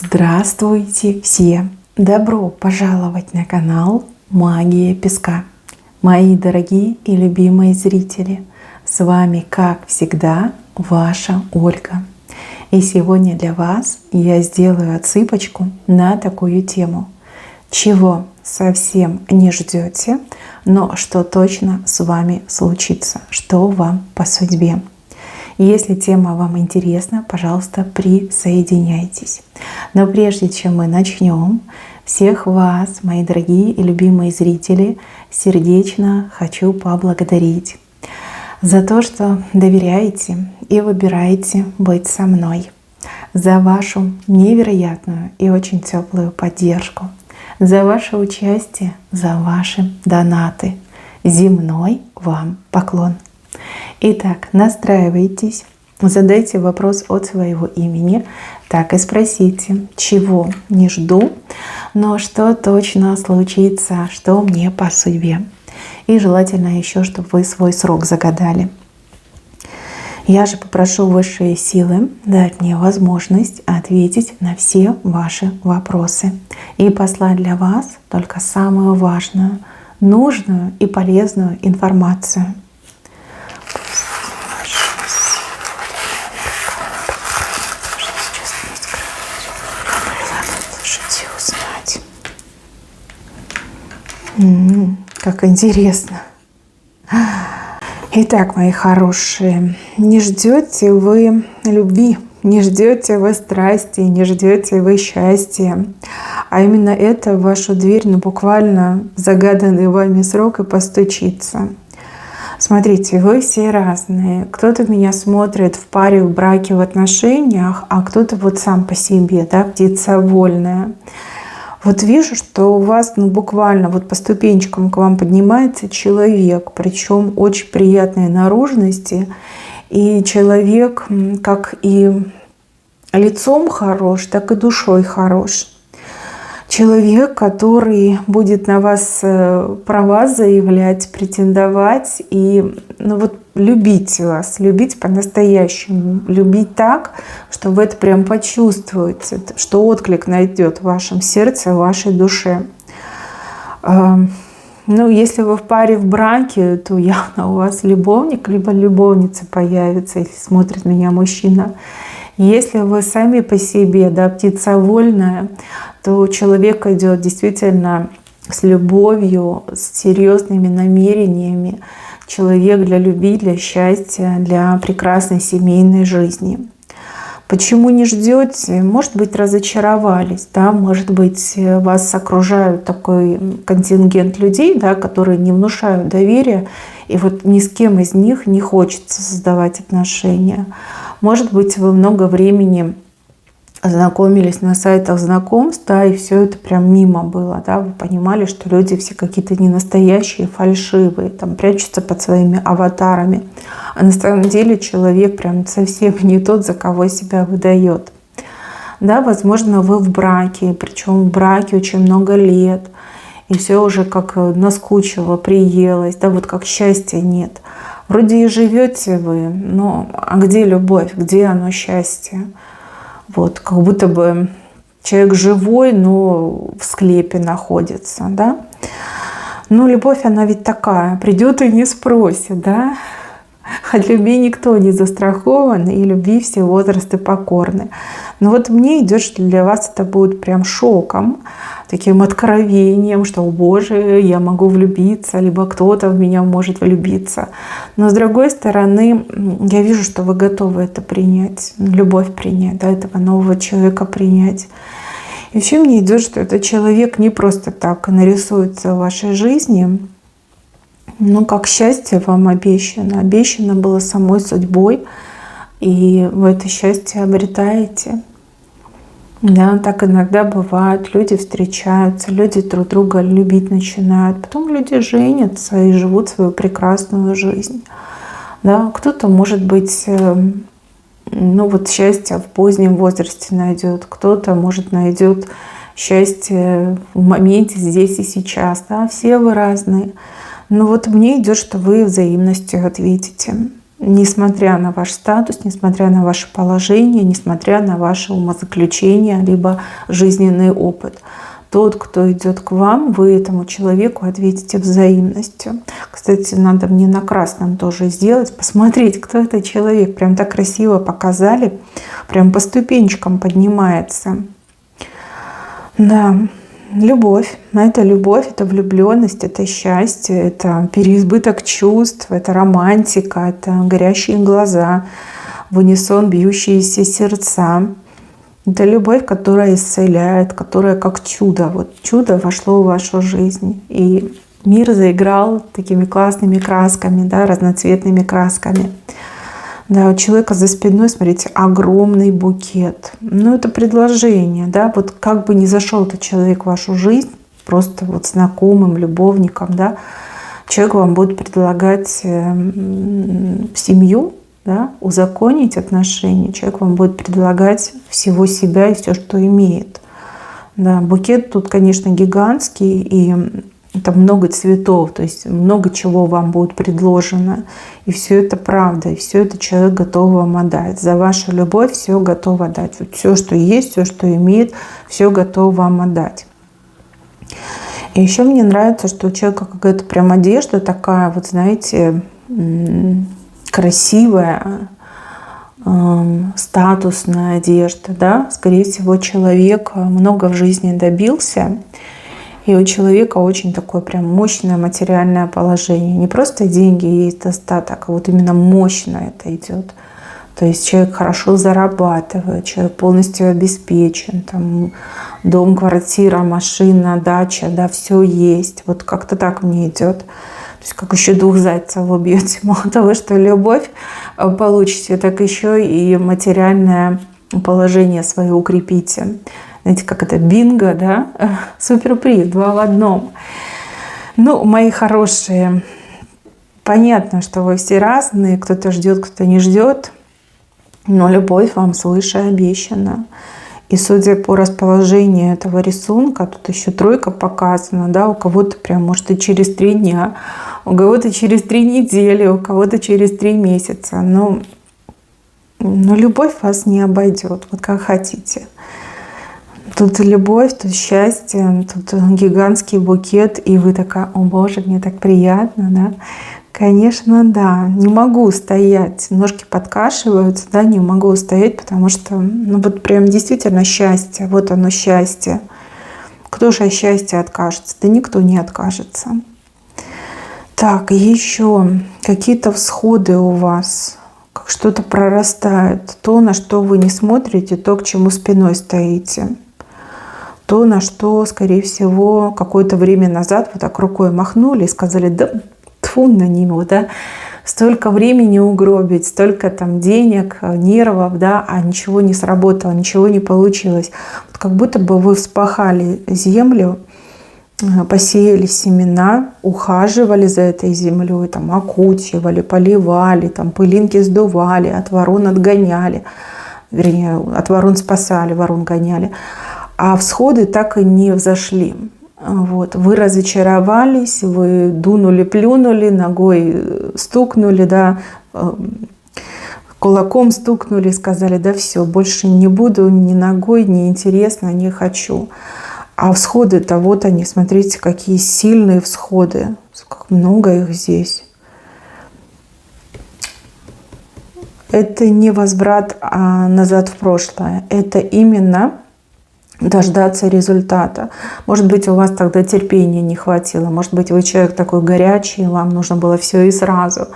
Здравствуйте все! Добро пожаловать на канал Магия Песка. Мои дорогие и любимые зрители, с вами, как всегда, ваша Ольга. И сегодня для вас я сделаю отсыпочку на такую тему. Чего совсем не ждете, но что точно с вами случится, что вам по судьбе. Если тема вам интересна, пожалуйста, присоединяйтесь. Но прежде чем мы начнем, всех вас, мои дорогие и любимые зрители, сердечно хочу поблагодарить за то, что доверяете и выбираете быть со мной, за вашу невероятную и очень теплую поддержку, за ваше участие, за ваши донаты. Земной вам поклон! Итак, настраивайтесь, задайте вопрос от своего имени, так и спросите, чего не жду, но что точно случится, что мне по судьбе. И желательно еще, чтобы вы свой срок загадали. Я же попрошу высшие силы дать мне возможность ответить на все ваши вопросы и послать для вас только самую важную, нужную и полезную информацию. Как интересно. Итак, мои хорошие, не ждете вы любви, не ждете вы страсти, не ждете вы счастья. А именно это в вашу дверь, буквально загаданный вами срок и постучится. Смотрите, вы все разные. Кто-то меня смотрит в паре, в браке, в отношениях, а кто-то вот сам по себе, да, птица вольная. Вот вижу, что у вас буквально вот по ступенчикам к вам поднимается человек, причем очень приятной наружности. И человек как и лицом хорош, так и душой хорош. Человек, который будет на вас права заявлять, претендовать и любить вас, любить по-настоящему, любить так, что вы это прям почувствуете, что отклик найдет в вашем сердце, в вашей душе. Если вы в паре, в браке, то явно у вас любовник, либо любовница появится, если смотрит меня мужчина. Если вы сами по себе, да, птица вольная, то человек идет действительно с любовью, с серьезными намерениями. Человек для любви, для счастья, для прекрасной семейной жизни. Почему не ждете? Может быть, разочаровались, да? Может быть, вас окружают такой контингент людей, да, которые не внушают доверия, и вот ни с кем из них не хочется создавать отношения. Может быть, вы много времени знакомились на сайтах знакомств, да, и все это прям мимо было, да, вы понимали, что люди все какие-то ненастоящие, фальшивые, там прячутся под своими аватарами, а на самом деле человек прям совсем не тот, за кого себя выдает. Да, возможно, вы в браке, причем в браке очень много лет, и все уже как наскучило, приелось, да, вот как счастья нет. Вроде и живете вы, но а где любовь, где оно счастье? Вот, как будто бы человек живой, но в склепе находится, да. Любовь, она ведь такая, придет и не спросит, да. От любви никто не застрахован, и любви все возрасты покорны. Но вот мне идет, что для вас это будет прям шоком, таким откровением, что, о Боже, я могу влюбиться, либо кто-то в меня может влюбиться. Но с другой стороны, я вижу, что вы готовы это принять, любовь принять, да, этого нового человека принять. И вообще мне идет, что этот человек не просто так нарисуется в вашей жизни, но как счастье вам обещано. Обещано было самой судьбой, и вы это счастье обретаете. Да, так иногда бывает. Люди встречаются, люди друг друга любить начинают. Потом люди женятся и живут свою прекрасную жизнь. Да, кто-то, может быть, счастье в позднем возрасте найдет. Кто-то, может, найдет счастье в моменте здесь и сейчас. Да, все вы разные. Но вот мне идет, что вы взаимностью ответите. несмотря на ваш статус, несмотря на ваше положение, несмотря на ваше умозаключение, либо жизненный опыт. Тот, кто идет к вам, вы этому человеку ответите взаимностью. Кстати, надо мне на красном тоже сделать, посмотреть, кто это человек. Прям так красиво показали, прям по ступенечкам поднимается. Да, любовь. Это влюбленность, это счастье, это переизбыток чувств, это романтика, это горящие глаза, в унисон бьющиеся сердца. Это любовь, которая исцеляет, которая как чудо. Вот чудо вошло в вашу жизнь. И мир заиграл такими классными красками, да, разноцветными красками. Да, у человека за спиной, смотрите, огромный букет. Ну, это предложение, да, вот как бы ни зашел этот человек в вашу жизнь, просто вот знакомым, любовником, да, человек вам будет предлагать семью, да, узаконить отношения. Человек вам будет предлагать всего себя и все, что имеет. Да, букет тут, конечно, гигантский, и там много цветов, то есть много чего вам будет предложено. И все это правда, и все это человек готов вам отдать. За вашу любовь все готов отдать. Вот все, что есть, все, что имеет, все готов вам отдать. И еще мне нравится, что у человека какая-то прям одежда такая, вот знаете, красивая, статусная одежда, да, скорее всего, человек много в жизни добился, и у человека очень такое прям мощное материальное положение. Не просто деньги есть, достаток, а вот именно мощно это идет. То есть человек хорошо зарабатывает, человек полностью обеспечен, там дом, квартира, машина, дача, да, все есть. Вот как-то так мне идет. То есть как еще 2 зайцев убьете. Мало того, что любовь получите, так еще и материальное положение свое укрепите. Знаете, как это бинго, да? Суперприз, 2 в 1. Ну, мои хорошие, понятно, что вы все разные. Кто-то ждет, кто-то не ждет. Но любовь вам свыше обещана. И судя по расположению этого рисунка, тут еще 3 показана, да, у кого-то прям, может, и через 3 дня, у кого-то через 3 недели, у кого-то через 3 месяца. Но любовь вас не обойдет, вот как хотите. Тут любовь, тут счастье, тут гигантский букет, и вы такая: о боже, мне так приятно, да. Конечно, да, не могу устоять, ножки подкашиваются, да, не могу устоять, потому что, ну вот прям действительно счастье, вот оно счастье. Кто же от счастья откажется? Да никто не откажется. Так, еще какие-то всходы у вас, как что-то прорастает, то, на что вы не смотрите, то, к чему спиной стоите. То, на что, скорее всего, какое-то время назад вы так рукой махнули и сказали: да тьфу на него, да, столько времени угробить, столько там денег, нервов, да, а ничего не сработало, ничего не получилось. Вот как будто бы вы вспахали землю, посеяли семена, ухаживали за этой землей, там окучивали, поливали, там пылинки сдували, от ворон отгоняли, вернее, от ворон спасали, ворон гоняли. А всходы так и не взошли. Вот. Вы разочаровались, вы дунули, плюнули, ногой стукнули, да, кулаком стукнули, сказали: да все, больше не буду, ни ногой, не интересно, не хочу. А всходы-то вот они, смотрите, какие сильные всходы, как много их здесь. Это не возврат назад в прошлое, это именно дождаться результата. Может быть, у вас тогда терпения не хватило. Может быть, вы человек такой горячий, вам нужно было все и сразу.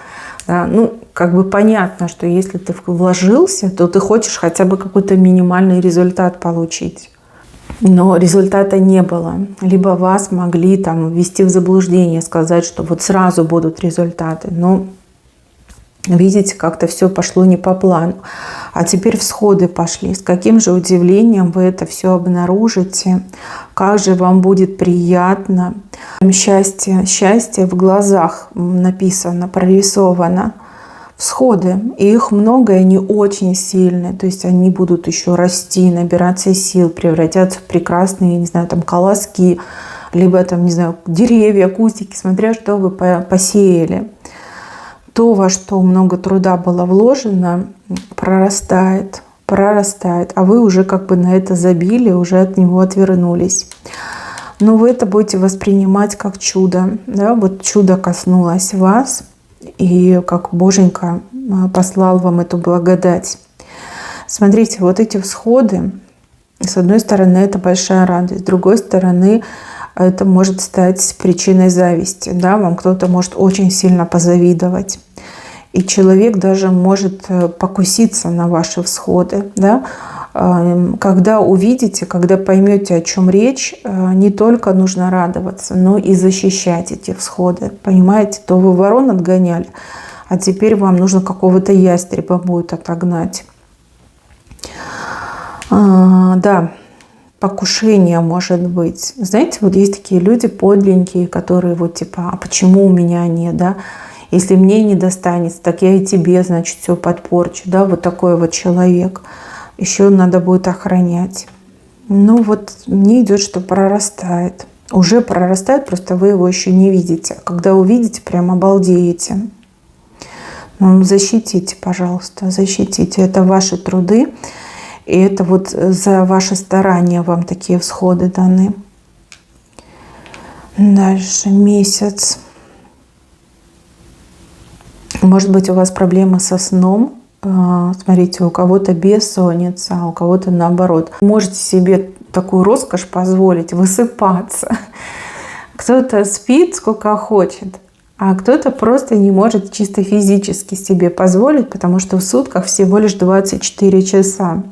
Да, ну, как бы понятно, что если ты вложился, то ты хочешь хотя бы какой-то минимальный результат получить. Но результата не было. Либо вас могли там ввести в заблуждение, сказать, что вот сразу будут результаты. Но видите, как-то все пошло не по плану. А теперь всходы пошли. С каким же удивлением вы это все обнаружите. Как же вам будет приятно. Счастье, счастье в глазах написано, прорисовано. Всходы. И их много, и они очень сильные. То есть они будут еще расти, набираться сил, превратятся в прекрасные, не знаю, там колоски, либо там, не знаю, деревья, кустики, смотря что вы посеяли. То, во что много труда было вложено, прорастает, а вы уже как бы на это забили, уже от него отвернулись. Но вы это будете воспринимать как чудо. Да? Вот чудо коснулось вас, и как Боженька послал вам эту благодать. Смотрите, вот эти всходы, с одной стороны, это большая радость, с другой стороны, это может стать причиной зависти. Да? Вам кто-то может очень сильно позавидовать. И человек даже может покуситься на ваши всходы. Да? Когда увидите, когда поймете, о чем речь, не только нужно радоваться, но и защищать эти всходы. Понимаете, то вы ворон отгоняли, а теперь вам нужно какого-то ястреба будет отогнать. Да, покушение может быть. Знаете, вот есть такие люди подленькие, которые вот типа, а почему у меня нет, да? Если мне не достанется, так я и тебе, значит, все подпорчу, да? Вот такой вот человек. Еще надо будет охранять. Ну вот мне идет, что прорастает. Уже прорастает, просто вы его еще не видите. Когда увидите, прям обалдеете. Ну, защитите, пожалуйста, защитите. Это ваши труды. И это вот за ваши старания вам такие всходы даны. Дальше месяц. Может быть, у вас проблемы со сном. Смотрите, у кого-то бессонница, а у кого-то наоборот. Можете себе такую роскошь позволить высыпаться. Кто-то спит сколько хочет, а кто-то просто не может чисто физически себе позволить, потому что в сутках всего лишь 24 часа.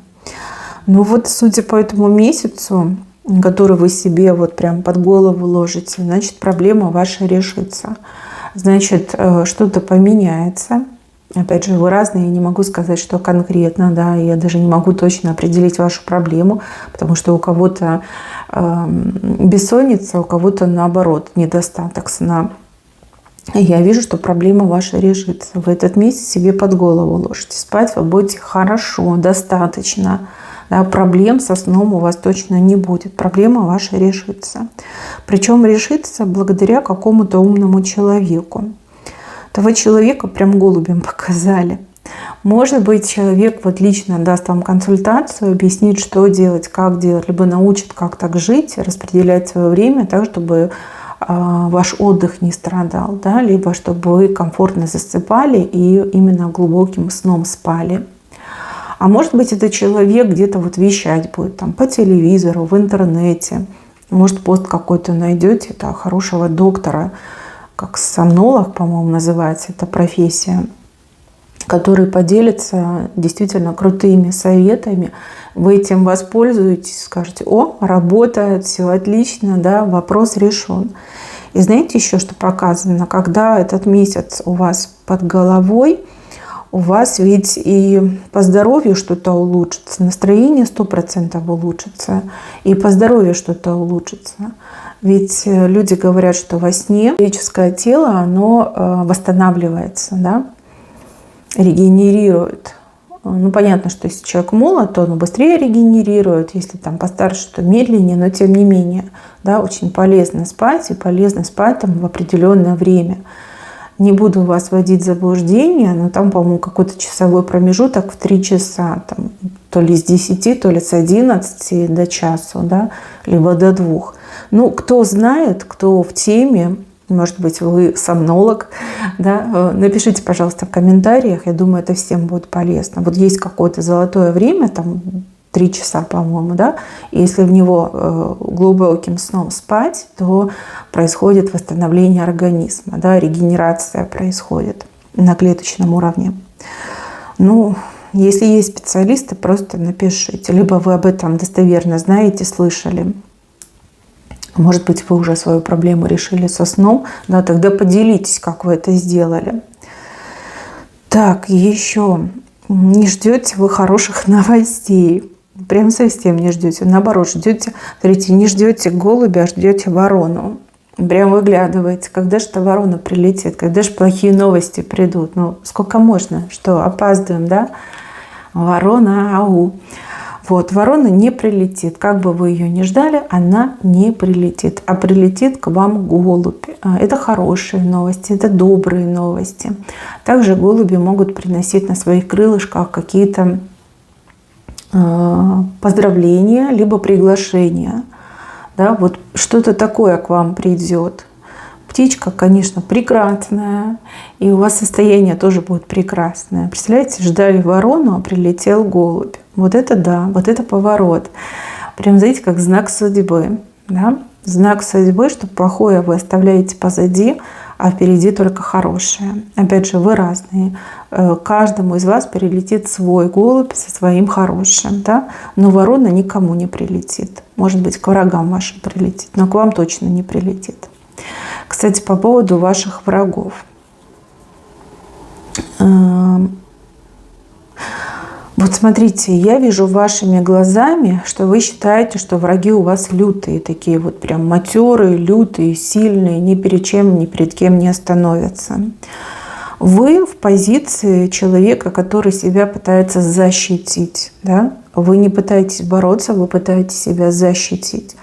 Ну вот, судя по этому месяцу, который вы себе вот прям под голову ложите, значит, проблема ваша решится. Значит, что-то поменяется. Опять же, вы разные, я не могу сказать, что конкретно, да, я даже не могу точно определить вашу проблему, потому что у кого-то бессонница, у кого-то наоборот, недостаток сна. Я вижу, что проблема ваша решится. Вы этот месяц себе под голову ложите. Спать вы будете хорошо, достаточно. Да, проблем со сном у вас точно не будет. Проблема ваша решится. Причем решится благодаря какому-то умному человеку. Того человека прям голубем показали. Может быть, человек вот лично даст вам консультацию, объяснит, что делать, как делать, либо научит, как так жить, распределять свое время так, чтобы ваш отдых не страдал, да, либо чтобы вы комфортно засыпали и именно глубоким сном спали. А может быть, этот человек где-то вот вещать будет там по телевизору, в интернете. Может, пост какой-то найдете, это хорошего доктора, как сомнолог, по-моему, называется эта профессия, который поделится действительно крутыми советами. Вы этим воспользуетесь, скажете: о, работает, все отлично, да, вопрос решен. И знаете еще, что показано? Когда этот месяц у вас под головой, у вас ведь и по здоровью что-то улучшится, настроение 100% улучшится, и по здоровью что-то улучшится. Ведь люди говорят, что во сне человеческое тело, оно восстанавливается, да, регенерирует. Ну, понятно, что если человек молод, то он быстрее регенерирует, если там постарше, то медленнее, но тем не менее, да, очень полезно спать, и полезно спать там в определенное время. Не буду вас вводить в заблуждение, но там, по-моему, какой-то часовой промежуток в 3 часа, там, то ли с 10, то ли с 11 до часу, да, либо до 2. Ну, кто знает, кто в теме, может быть, вы сомнолог, да, напишите, пожалуйста, в комментариях, я думаю, это всем будет полезно. Вот есть какое-то золотое время, там 3 часа, по-моему, да, и если в него глубоким сном спать, то происходит восстановление организма, да, регенерация происходит на клеточном уровне. Ну, если есть специалисты, просто напишите, либо вы об этом достоверно знаете, слышали. Может быть, вы уже свою проблему решили со сном, да, тогда поделитесь, как вы это сделали. Так, еще не ждете вы хороших новостей. Прям совсем не ждете. Наоборот, ждете, смотрите, не ждете голубя, а ждете ворону. Прям выглядываете, когда же эта ворона прилетит, когда же плохие новости придут. Ну, сколько можно? Что, опаздываем, да? Ворона, ау. Вот, ворона не прилетит. Как бы вы ее ни ждали, она не прилетит. А прилетит к вам голубь. Это хорошие новости, это добрые новости. Также голуби могут приносить на своих крылышках какие-то поздравления, либо приглашения. Да, вот что-то такое к вам придет. Птичка, конечно, прекрасная, и у вас состояние тоже будет прекрасное. Представляете, ждали ворону, а прилетел голубь. Вот это да, вот это поворот. Прям, знаете, как знак судьбы. Да? Знак судьбы, что плохое вы оставляете позади, а впереди только хорошее. Опять же, вы разные. Каждому из вас прилетит свой голубь со своим хорошим. Да? Но ворона никому не прилетит. Может быть, к врагам вашим прилетит, но к вам точно не прилетит. Кстати, по поводу ваших врагов. Вот смотрите, я вижу вашими глазами, что вы считаете, что враги у вас лютые, такие вот прям матерые, лютые, сильные, ни перед чем, ни перед кем не остановятся. Вы в позиции человека, который себя пытается защитить. Да? Вы не пытаетесь бороться, вы пытаетесь себя защитить.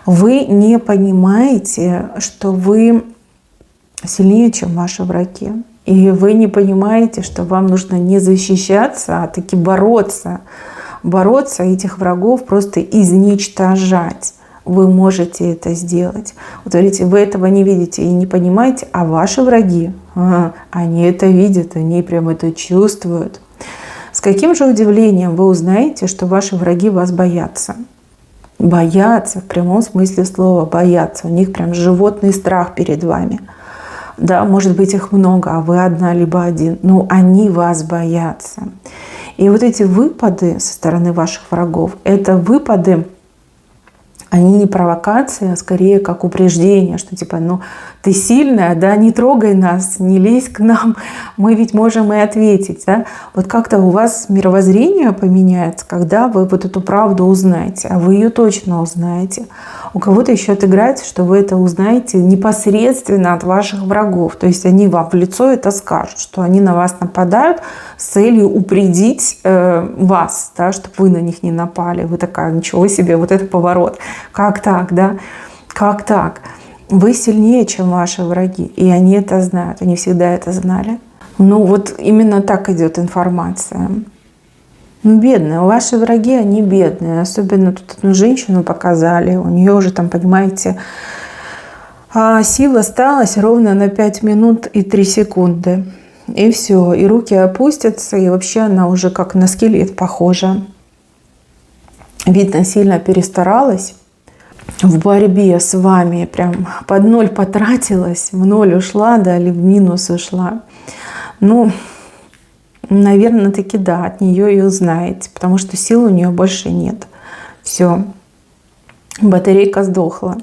Вы не понимаете, что вы сильнее, чем ваши враги. И вы не понимаете, что вам нужно не защищаться, а таки бороться. Бороться, этих врагов просто изничтожать. Вы можете это сделать. Вот говорите, вы этого не видите и не понимаете, а ваши враги, они это видят, они прям это чувствуют. С каким же удивлением вы узнаете, что ваши враги вас боятся? Боятся, в прямом смысле слова, боятся. У них прям животный страх перед вами. Да, может быть, их много, а вы одна либо один. Но они вас боятся. И вот эти выпады со стороны ваших врагов, это выпады, они не провокации, а скорее как упреждение, что типа, ну, ты сильная, да, не трогай нас, не лезь к нам, мы ведь можем и ответить, да. Вот как-то у вас мировоззрение поменяется, когда вы вот эту правду узнаете, а вы ее точно узнаете. У кого-то еще отыграется, что вы это узнаете непосредственно от ваших врагов, то есть они вам в лицо это скажут, что они на вас нападают с целью упредить вас, да, чтобы вы на них не напали. Вы такая, ничего себе, вот это поворот. Как так, да? Как так? Вы сильнее, чем ваши враги, и они это знают, они всегда это знали. Ну вот именно так идет информация. Ну, бедные, ваши враги, они бедные. Особенно тут одну женщину показали, у нее уже там, понимаете, сил осталось ровно на 5 минут и 3 секунды. И все, и руки опустятся, и вообще она уже как на скелет похожа. Видно, сильно перестаралась в борьбе с вами, прям под ноль потратилась, в ноль ушла, да, или в минус ушла. Ну, наверное, таки да, от нее и узнаете, потому что сил у нее больше нет. Все, батарейка сдохла.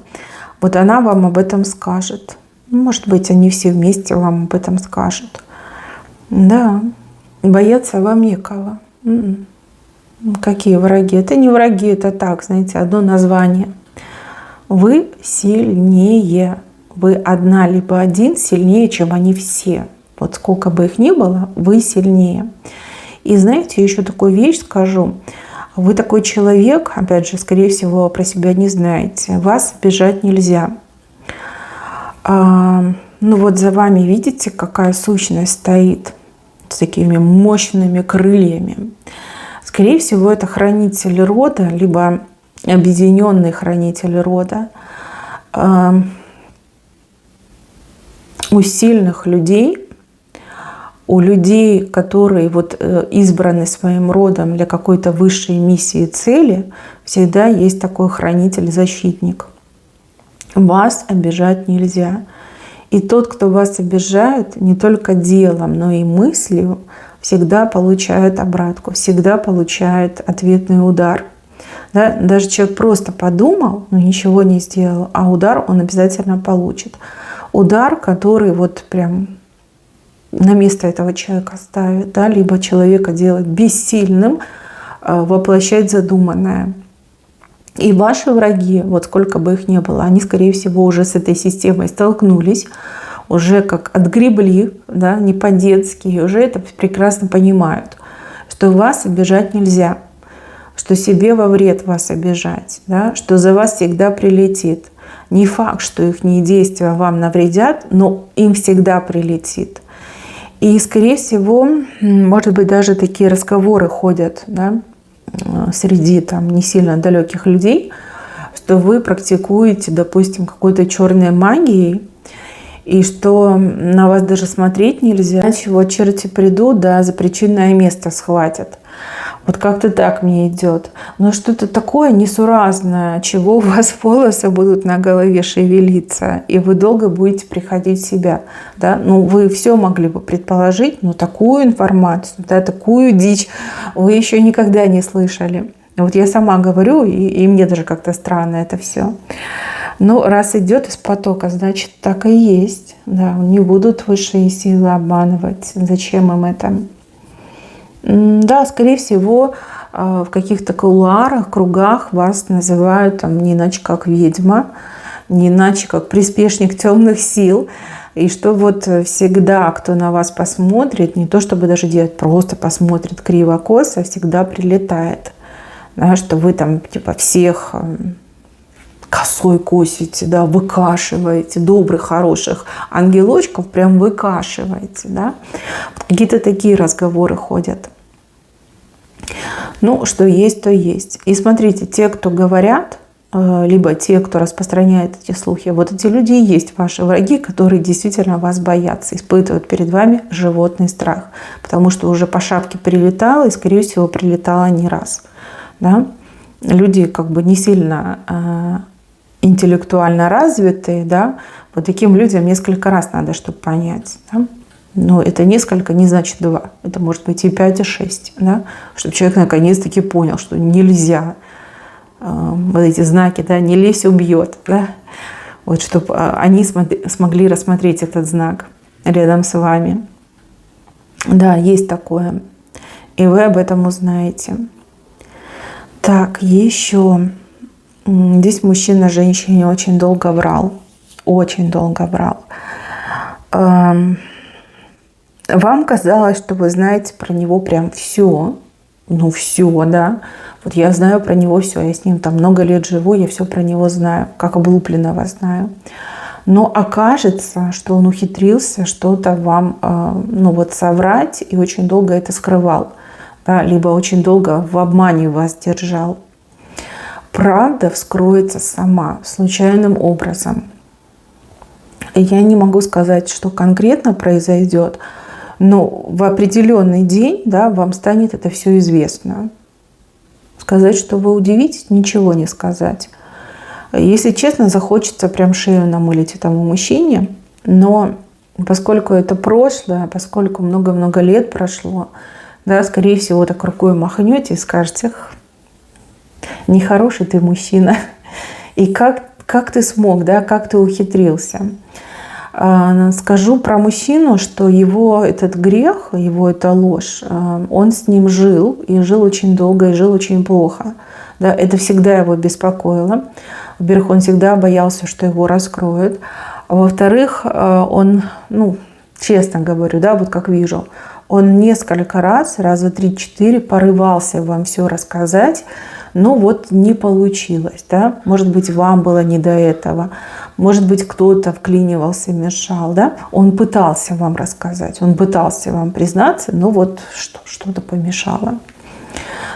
Вот она вам об этом скажет. Может быть, они все вместе вам об этом скажут. Да, бояться вам некого. Какие враги? Это не враги, это так, знаете, одно название. Вы сильнее. Вы одна либо один сильнее, чем они все. Вот сколько бы их ни было, вы сильнее. И знаете, еще такую вещь скажу. Вы такой человек, опять же, скорее всего, про себя не знаете. Вас обижать нельзя. Ну вот за вами, видите, какая сущность стоит с такими мощными крыльями. Скорее всего, это хранитель рода, либо объединенный хранитель рода. У сильных людей, у людей, которые вот избраны своим родом для какой-то высшей миссии и цели, всегда есть такой хранитель-защитник. Вас обижать нельзя. И тот, кто вас обижает, не только делом, но и мыслью, всегда получает обратку, всегда получает ответный удар. Да? Даже человек просто подумал, но ничего не сделал, а удар он обязательно получит. Удар, который вот прям на место этого человека ставит, да? Либо человека делает бессильным воплощать задуманное. И ваши враги, вот сколько бы их ни было, они, скорее всего, уже с этой системой столкнулись, уже как отгребли, да, не по-детски, уже это прекрасно понимают, что вас обижать нельзя. что себе во вред вас обижать, да, что за вас всегда прилетит. Не факт, что их действия вам навредят, но им всегда прилетит. И, скорее всего, может быть, даже такие разговоры ходят, да, среди там не сильно далеких людей, что вы практикуете, допустим, какой-то черной магией, и что на вас даже смотреть нельзя, иначе вот черти придут, да, за причинное место схватят. Вот как-то так мне идет. Но что-то такое несуразное, чего у вас волосы будут на голове шевелиться, и вы долго будете приходить в себя. Да? Ну, вы все могли бы предположить, но такую информацию, да, такую дичь вы еще никогда не слышали. Вот я сама говорю, и мне даже как-то странно это все. Но раз идет из потока, значит, так и есть. Да, не будут высшие силы обманывать. Зачем им это? Да, скорее всего, в каких-то кулуарах, кругах вас называют там, не иначе как ведьма, не иначе как приспешник темных сил. И что вот всегда, кто на вас посмотрит, не то чтобы даже делать, просто посмотрит криво-косо, всегда прилетает. Да, что вы там типа всех косой косите, да, выкашиваете, добрых, хороших ангелочков прям выкашиваете. Да? Какие-то такие разговоры ходят. Ну, что есть, то есть. И смотрите, те, кто говорят, либо те, кто распространяет эти слухи, вот эти люди и есть ваши враги, которые действительно вас боятся, испытывают перед вами животный страх. Потому что уже по шапке прилетало, и, скорее всего, прилетало не раз. Да? Люди как бы не сильно интеллектуально развитые, да? Вот таким людям несколько раз надо, чтобы понять. Да? Но это несколько не значит 2. Это может быть и 5, и 6. Да? Чтобы человек наконец-таки понял, что нельзя. Вот эти знаки, да, не лезь, убьет. Да? Вот, чтобы они смогли рассмотреть этот знак рядом с вами. Да, есть такое. И вы об этом узнаете. Так, еще. Здесь мужчина женщине очень долго врал. Очень долго врал. Вам казалось, что вы знаете про него прям все. Ну, все, да. Вот я знаю про него все. Я с ним там много лет живу, я все про него знаю. Как облупленного знаю. Но окажется, что он ухитрился что-то вам ну, вот соврать и очень долго это скрывал. Да, либо очень долго в обмане вас держал. Правда вскроется сама, случайным образом. Я не могу сказать, что конкретно произойдет, но в определенный день, да, вам станет это все известно. Сказать, что вы удивитесь, ничего не сказать. Если честно, захочется прям шею намылить этому мужчине, но поскольку это прошлое, поскольку много-много лет прошло, да, скорее всего, так рукой махнете и скажете: нехороший ты мужчина. И как ты смог, да, как ты ухитрился? Скажу про мужчину, что его этот грех, его эта ложь, он с ним жил, и жил очень долго, и жил очень плохо. Да, это всегда его беспокоило. Во-первых, он всегда боялся, что его раскроют. А во-вторых, он, ну, честно говорю, да, вот как вижу, он несколько раз, раза 3-4, порывался вам все рассказать, но вот не получилось. Да? Может быть, вам было не до этого. Может быть, кто-то вклинивался, мешал. Да? Он пытался вам рассказать, он пытался вам признаться, но вот что-то помешало.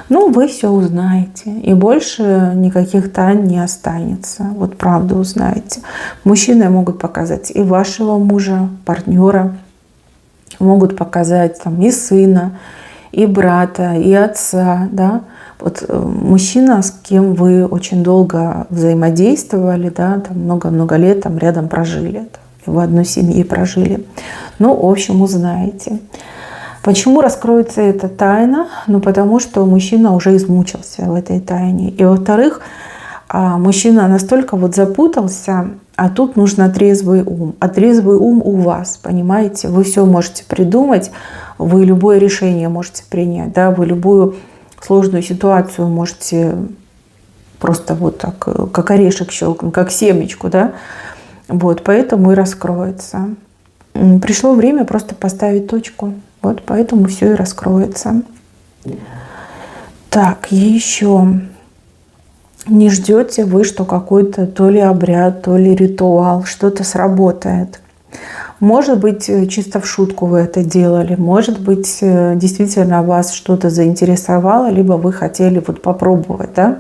Ну, вы все узнаете. И больше никаких тайн не останется. Вот правду узнаете. Мужчины могут показать и вашего мужа, партнера, могут показать там и сына, и брата, и отца. Да? Вот мужчина, с кем вы очень долго взаимодействовали, да, там много-много лет там рядом прожили, в одной семье прожили. Ну, в общем, узнаете. Почему раскроется эта тайна? Ну, потому что мужчина уже измучился в этой тайне. И, во-вторых, мужчина настолько вот запутался, а тут нужно трезвый ум. А трезвый ум у вас, понимаете? Вы все можете придумать, вы любое решение можете принять, да? Вы любую сложную ситуацию можете просто вот так, как орешек щелкнуть, как семечку, да? Вот, поэтому и раскроется. Пришло время просто поставить точку. Вот, поэтому все и раскроется. Так, еще не ждете вы, что какой-то то ли обряд, то ли ритуал, что-то сработает. Может быть, чисто в шутку вы это делали, может быть, действительно вас что-то заинтересовало, либо вы хотели вот попробовать, да?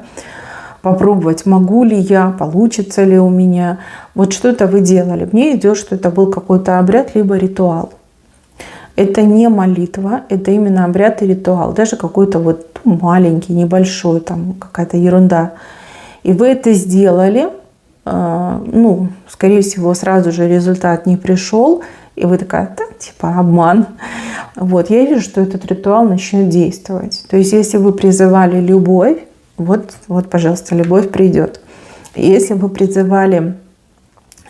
Попробовать, могу ли я, получится ли у меня. Вот что-то вы делали. Мне идет, что это был какой-то обряд, либо ритуал. Это не молитва, это именно обряд и ритуал. Даже какой-то вот маленький, небольшой, там какая-то ерунда. И вы это сделали, ну, скорее всего, сразу же результат не пришел, и вы такая, да, типа обман. Вот, я вижу, что этот ритуал начнет действовать. То есть, если вы призывали любовь, вот, пожалуйста, любовь придет. Если вы призывали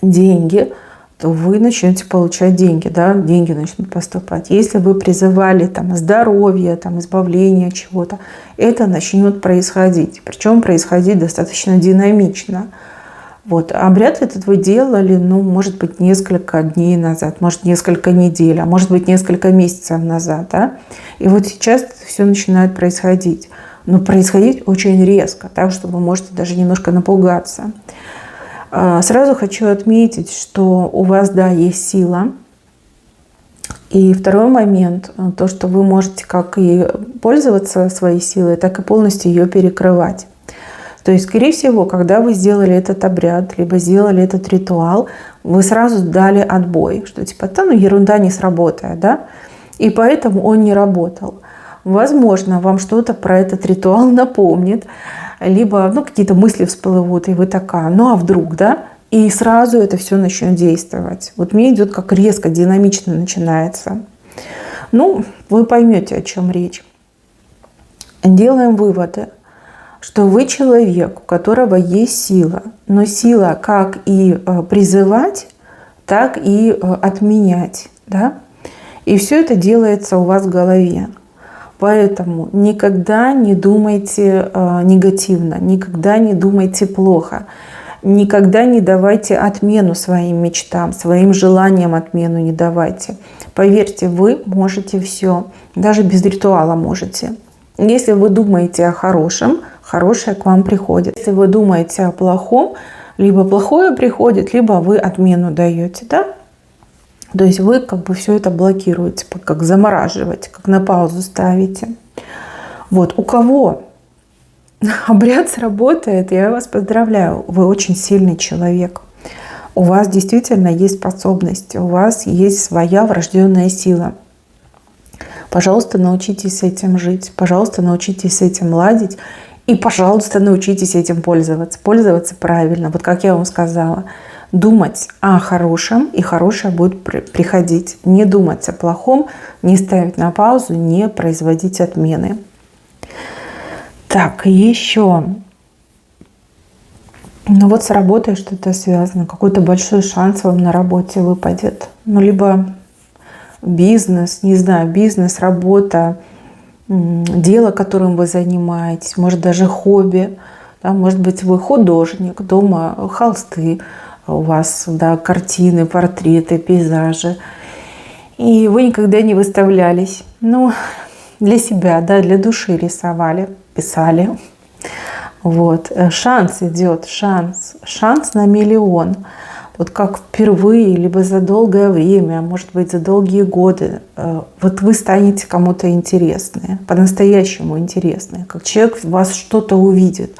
деньги, то вы начнете получать деньги, да, деньги начнут поступать. Если вы призывали там здоровье, там избавление чего-то, это начнет происходить. Причем происходить достаточно динамично. Вот. Обряд этот вы делали, ну, может быть, несколько дней назад, может, несколько недель, а может быть, несколько месяцев назад, да. И вот сейчас все начинает происходить. Но происходить очень резко, так что вы можете даже немножко напугаться. Сразу хочу отметить, что у вас, да, есть сила. И второй момент, то, что вы можете как и пользоваться своей силой, так и полностью ее перекрывать. То есть, скорее всего, когда вы сделали этот обряд, либо сделали этот ритуал, вы сразу дали отбой, что типа, да, ну ерунда не сработает, да? И поэтому он не работал. Возможно, вам что-то про этот ритуал напомнит, либо ну, какие-то мысли всплывут, и вы такая, ну а вдруг, да? И сразу это все начнет действовать. Вот мне идет как резко, динамично начинается. Ну, вы поймете, о чем речь. Делаем выводы, что вы человек, у которого есть сила, но сила как и призывать, так и отменять, да? И все это делается у вас в голове. Поэтому никогда не думайте негативно, никогда не думайте плохо, никогда не давайте отмену своим мечтам, своим желаниям отмену не давайте. Поверьте, вы можете все, даже без ритуала можете. Если вы думаете о хорошем, хорошее к вам приходит. Если вы думаете о плохом, либо плохое приходит, либо вы отмену даете, да? То есть вы как бы все это блокируете, как замораживаете, как на паузу ставите. Вот у кого обряд сработает, я вас поздравляю, вы очень сильный человек. У вас действительно есть способности, у вас есть своя врожденная сила. Пожалуйста, научитесь с этим жить, пожалуйста, научитесь с этим ладить и, пожалуйста, научитесь этим пользоваться. Пользоваться правильно, вот как я вам сказала. Думать о хорошем, и хорошее будет приходить. Не думать о плохом, не ставить на паузу, не производить отмены. Так, еще. Ну вот с работой что-то связано. Какой-то большой шанс вам на работе выпадет. Ну, либо бизнес, не знаю, бизнес, работа, дело, которым вы занимаетесь, может даже хобби. Да, может быть, вы художник, дома холсты, у вас, да, картины, портреты, пейзажи. И вы никогда не выставлялись. Ну, для себя, да, для души рисовали, писали. Вот. Шанс идет, шанс на миллион. Вот как впервые, либо за долгое время, может быть, за долгие годы, вот вы станете кому-то интересны, по-настоящему интересны. Как человек в вас что-то увидит.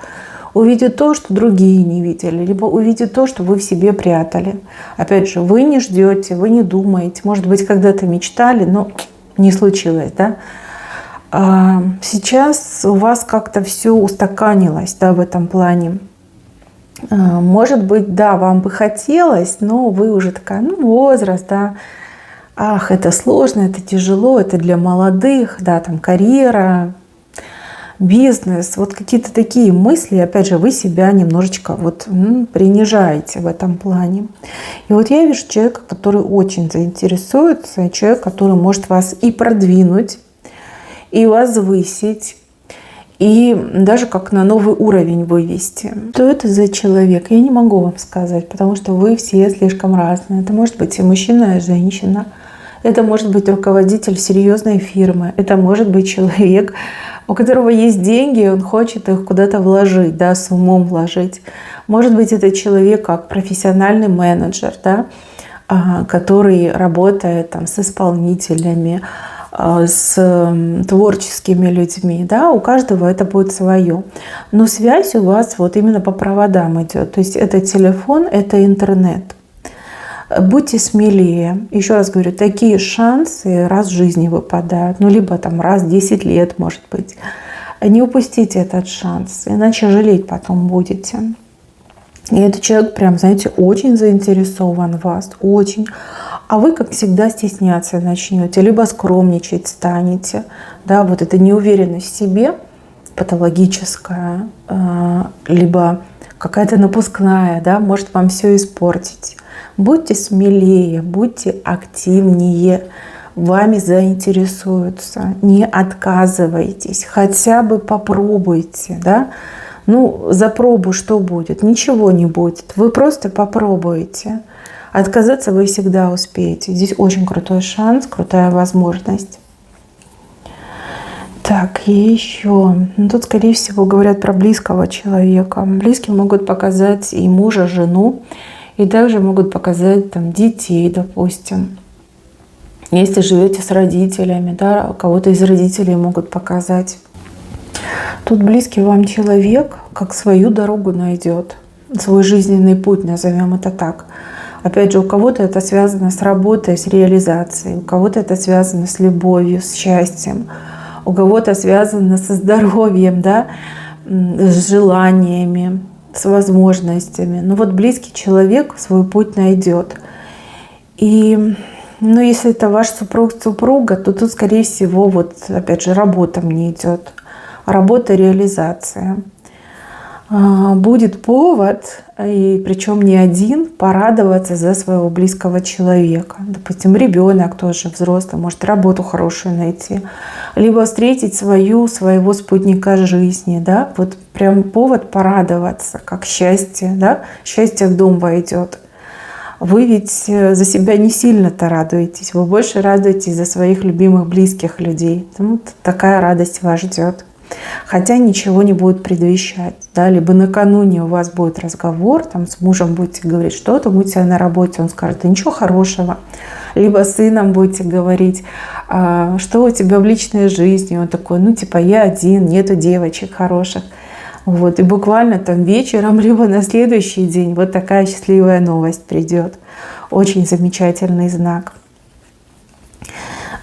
Увидит то, что другие не видели, либо увидит то, что вы в себе прятали. Опять же, вы не ждете, вы не думаете. Может быть, когда-то мечтали, но не случилось, да? Сейчас у вас как-то все устаканилось, да, в этом плане. Может быть, да, вам бы хотелось, но вы уже такая, ну, возраст, да. Ах, это сложно, это тяжело, это для молодых, да, там карьера, бизнес, вот какие-то такие мысли, опять же, вы себя немножечко вот принижаете в этом плане. И вот я вижу человека, который очень заинтересуется, человек, который может вас и продвинуть, и возвысить, и даже как на новый уровень вывести. Что это за человек? Я не могу вам сказать, потому что вы все слишком разные. Это может быть и мужчина, и женщина. Это может быть руководитель серьезной фирмы. Это может быть человек, у которого есть деньги, он хочет их куда-то вложить, да, с умом вложить. Может быть, это человек как профессиональный менеджер, да, который работает там с исполнителями, с творческими людьми, да, у каждого это будет свое. Но связь у вас вот именно по проводам идет. То есть это телефон, это интернет. Будьте смелее. Еще раз говорю, такие шансы раз в жизни выпадают. Ну, либо там раз в 10 лет, может быть. Не упустите этот шанс, иначе жалеть потом будете. И этот человек прям, знаете, очень заинтересован в вас, очень. А вы, как всегда, стесняться начнете, либо скромничать станете. Да, вот эта неуверенность в себе, патологическая, либо какая-то напускная, да, может вам все испортить. Будьте смелее, будьте активнее, вами заинтересуются, не отказывайтесь, хотя бы попробуйте, да. Ну, за пробу что будет? Ничего не будет. Вы просто попробуете. Отказаться вы всегда успеете. Здесь очень крутой шанс, крутая возможность. Так, и еще. Ну, тут, скорее всего, говорят про близкого человека. Близкие могут показать и мужа, жену, и также могут показать там детей, допустим. Если живете с родителями, да, кого-то из родителей могут показать. Тут близкий вам человек как свою дорогу найдет, свой жизненный путь, назовем это так. Опять же, у кого-то это связано с работой, с реализацией, у кого-то это связано с любовью, с счастьем, у кого-то связано со здоровьем, да, с желаниями, с возможностями. Но вот близкий человек свой путь найдет. И ну, если это ваш супруг, супруга, то тут, скорее всего, вот опять же, работа мне идет. Работа, реализация. Будет повод, и причем не один, порадоваться за своего близкого человека. Допустим, ребенок тоже взрослый, может работу хорошую найти. Либо встретить своего спутника жизни. Да? Вот прям повод порадоваться, как счастье. Да? Счастье в дом войдет. Вы ведь за себя не сильно-то радуетесь. Вы больше радуетесь за своих любимых близких людей. Вот такая радость вас ждет. Хотя ничего не будет предвещать. Да? Либо накануне у вас будет разговор, там, с мужем будете говорить что-то, будете на работе, он скажет, да ничего хорошего. Либо с сыном будете говорить, что у тебя в личной жизни. Он такой, ну типа я один, нету девочек хороших. Вот. И буквально там вечером, либо на следующий день вот такая счастливая новость придет. Очень замечательный знак.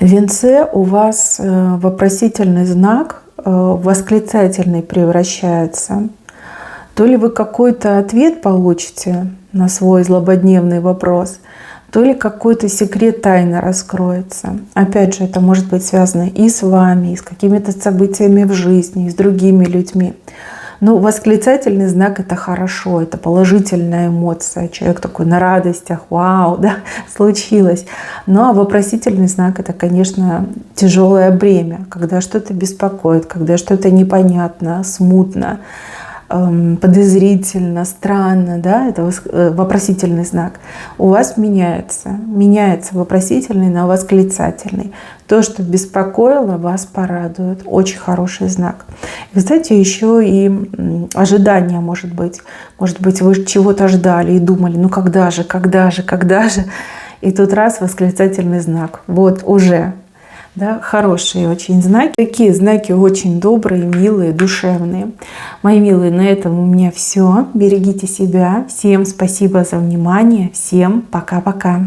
В венце у вас вопросительный знак в восклицательный превращается. То ли вы какой-то ответ получите на свой злободневный вопрос, то ли какой-то секрет тайно раскроется. Опять же, это может быть связано и с вами, и с какими-то событиями в жизни, и с другими людьми. Но восклицательный знак — это хорошо, это положительная эмоция. Человек такой на радостях, вау, да, случилось. Ну а вопросительный знак — это, конечно, тяжелое бремя, когда что-то беспокоит, когда что-то непонятно, смутно, подозрительно, странно, да, это вопросительный знак. У вас меняется вопросительный на восклицательный. То, что беспокоило, вас порадует. Очень хороший знак. И, кстати, еще и ожидание может быть. Может быть, вы чего-то ждали и думали, ну когда же. И тут раз восклицательный знак. Вот уже. Да, хорошие очень знаки. Такие знаки очень добрые, милые, душевные. Мои милые, на этом у меня все. Берегите себя. Всем спасибо за внимание. Всем пока-пока.